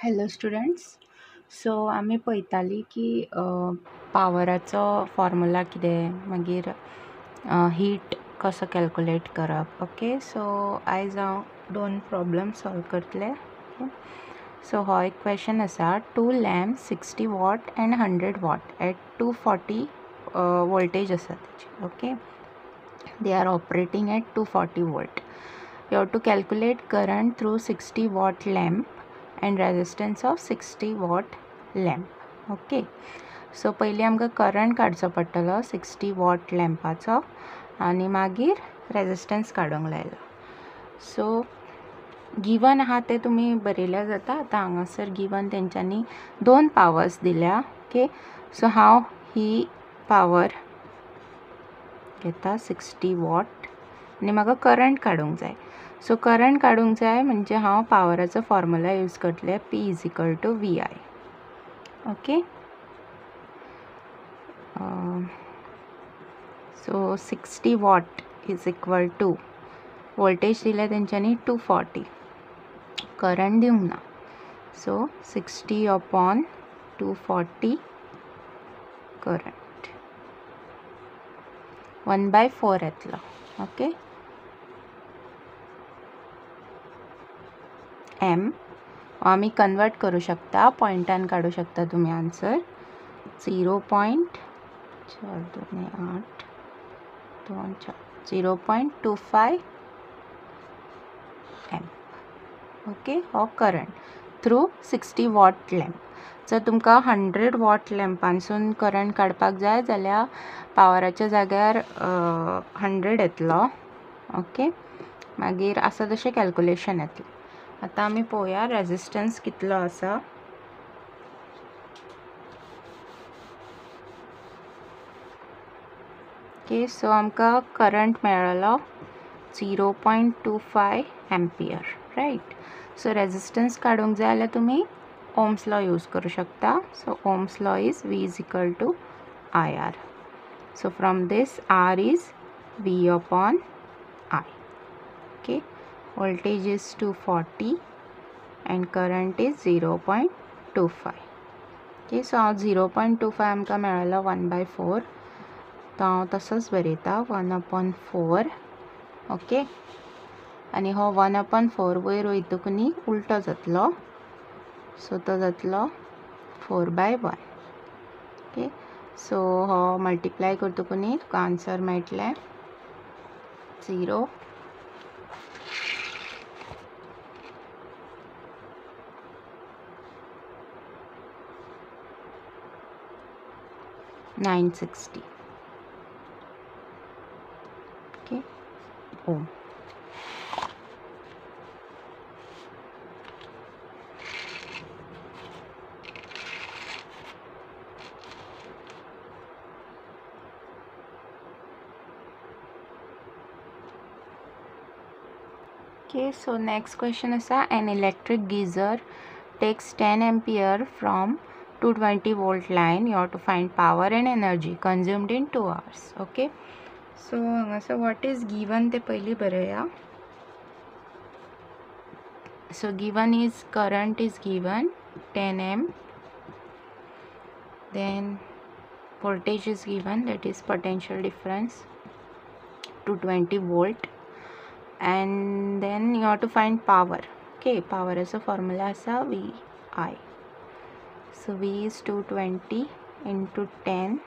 Hello students. सो आमी पळयताली की पावराचो formula कितें, मागीर हीट कसो कॅल्कुलेट करप. ओके, सो आयज हांव 2 प्रॉब्लेम सॉल्व करतले. सो हो एक क्वेश्चन आसा. 2 lamp 60 watt and 100 watt at 240 voltage आसा तेची. Okay, they are operating at 240 volt. You have to calculate current through 60 watt lamp and resistance of 60 watt lamp. Okay, so पयलीं आमकां करंट काडचो पडटलो 60 वॉट लॅम्पाचो आनी मागीर रेजिस्टन्स काडूंक लायलो. सो गिवन आहा ते तुमी बरयल्यार जाता. आतां हांगासर गिवन तेंच्यांनी 2 पावर्स दिल्या. ओके, सो हांव ही पावर घेता 60 वॉट आनी म्हाका करंट काडूंक जाय. सो करंट काडूंक जाय म्हणजे हांव पावराचो फॉर्मुला यूज करतले, P = VI. Okay, so 60 watt is equal to voltage दिल्या तेंच्यांनी 240, करंट दिवंक ना. सो 60/240 करंट 1/4 येतलो. ओके, एम आमी कन्वर्ट करू शकता, पॉइंटान काडू शकता तुम्ही आन्सर. 0.25 एम. ओके, हो करंट थ्रू 60 वॉट लॅम्प. जर तुमकां 100 वॉट लॅम्पानसून करंट काडपाक जाय जाल्यार पावराच्या जाग्यार 100 येतलो. ओके, मागीर आसा तशें कॅल्कुलेशन येतलें. आतां आमी पळोवया रेजिस्टन्स कितलो आसा. ओके, सो आमकां करंट मेळ्ळलो 0.25 एम्पियर. रायट. सो रेजिस्टन्स काडूंक जाय जाल्यार तुमी ओम्स लॉ यूज करू शकता. So Ohm's law is V = IR. So from this R is V/I. Okay, voltage is 240 and current is 0.25. Okay, so 0.25 आमकां मेळ्ळलो 1/4. तो हांव तसोच बरयता 1/4. ओके, आनी हो 1/4 वयर वयतकूनी उलटो जातलो. सो तो जातलो 4/1. ओके, सो हो मल्टिप्लाय करतकूनी तुका आन्सर मेळटलें 0.960. Okay, Om. Okay, so next question is an electric geyser takes 10 ampere from 220 volt line. You have to find power and energy consumed in 2 hours. Okay, so what is given te pahli baraya. So given is current is given 10 amp, then voltage is given, that is potential difference 220 volt, and then you have to find power. Okay, power as a formula asa VI. So V is 220 into 10,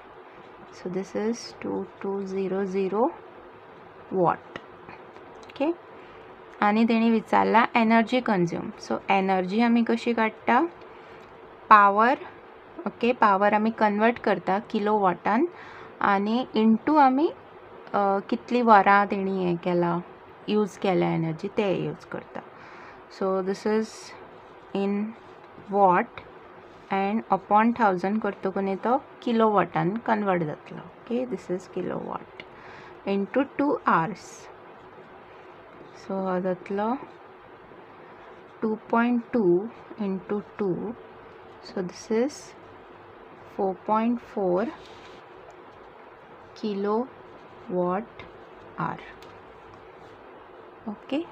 so this is 2200 watt. Okay, आणि तेणी विचारला energy consume. So energy आमी कशी काडटा, power. Okay, power आमी convert करता kilo वॉटान आनी into आमी कितली वरां तेणी हें केला, यूज केल्या एनर्जी ते यूज करता. So this is in what and upon 1000 करतकून तो किलो वॉटान कन्वर्ट जातलो. Okay, this is kilo watt into 2 hours. सो हो जातलो 2.2 into 2. So this is 4.4 kilowatt hour. Okay,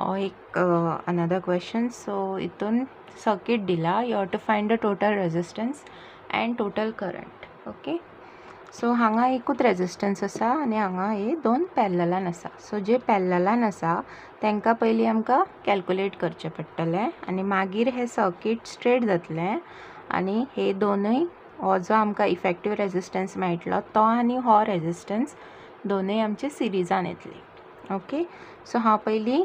एक अनदर क्वेश्चन. सो इथून सर्किट दिला, you have to find the total resistance and total current. Okay. So हांगा एकूच resistance आसा आनी हांगा हे दोन पॅरललान आसा. सो जे पॅरललान आसा तांकां पयलीं आमकां कॅल्कुलेट करचें पडटलें आनी मागीर हें सर्किट स्ट्रेट जातलें आनी हे दोनूय, हो जो आमकां इफेक्टीव रेजिस्टन्स मेळटलो तो आनी हो रेजिस्टन्स दोनूय आमचे सिरिजान येतली. ओके. सो हांव पयलीं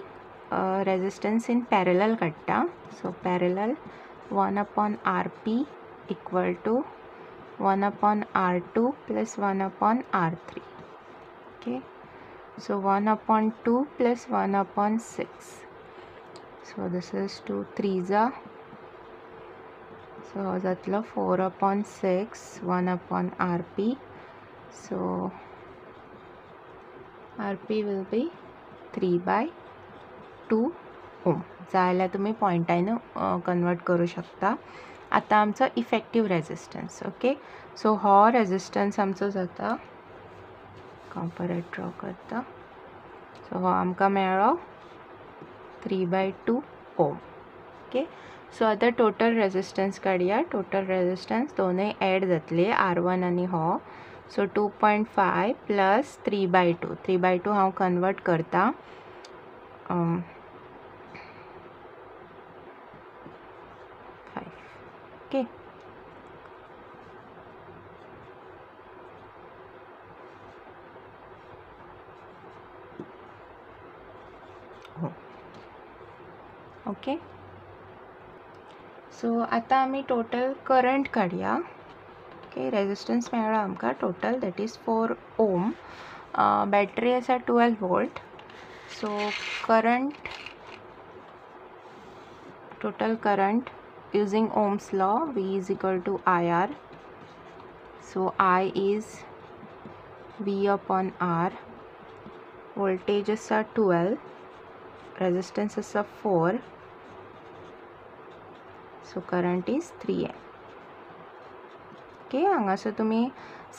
रेजिस्टन्स इन पॅरलल काडटा. So parallel 1/RP equal to 1/R2 plus 1/R3. Okay, so 1/2 plus 1/6. So this is 2 3s. So जातलो 4/6 1/RP. So RP will be 3/2 ohm. जाल्यार तुमी पॉइंटान कन्वर्ट करू शकता. आता आमचो इफेक्टीव रेजिस्टन्स. ओके. सो हो रेजिस्टन्स आमचो जाता, कॉम्परेट ड्रॉ करता. सो हो आमकां मेळ्ळो 3/2 ओम. ओके. सो आतां टोटल रेजिस्टन्स काडया. टोटल रेजिस्टन्स दोनूय एड जातले, R1 आनी हो. सो 2.5 प्लस 3/2. 3/2 हांव कन्वर्ट करता. ओके. ओके. सो आता आमी टोटल करंट काडया. ओके. रेजिस्टन्स मेळ्ळो आमकां total, that is 4 ohm. Battery आसा 12 volt. So current, total current using Ohm's law, V is equal to IR. So I is V upon R. Voltages are 12, resistances are 4. So current is 3 A. Okay. हांगासर तुमी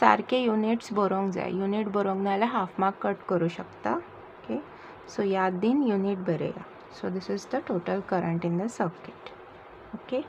सारके units बरोवंक जाय. Unit बरोवंक ना जाल्यार half mark cut करूं शकता. ओके. सो याद दीन unit बरया. So this is the total current in the circuit. Okay.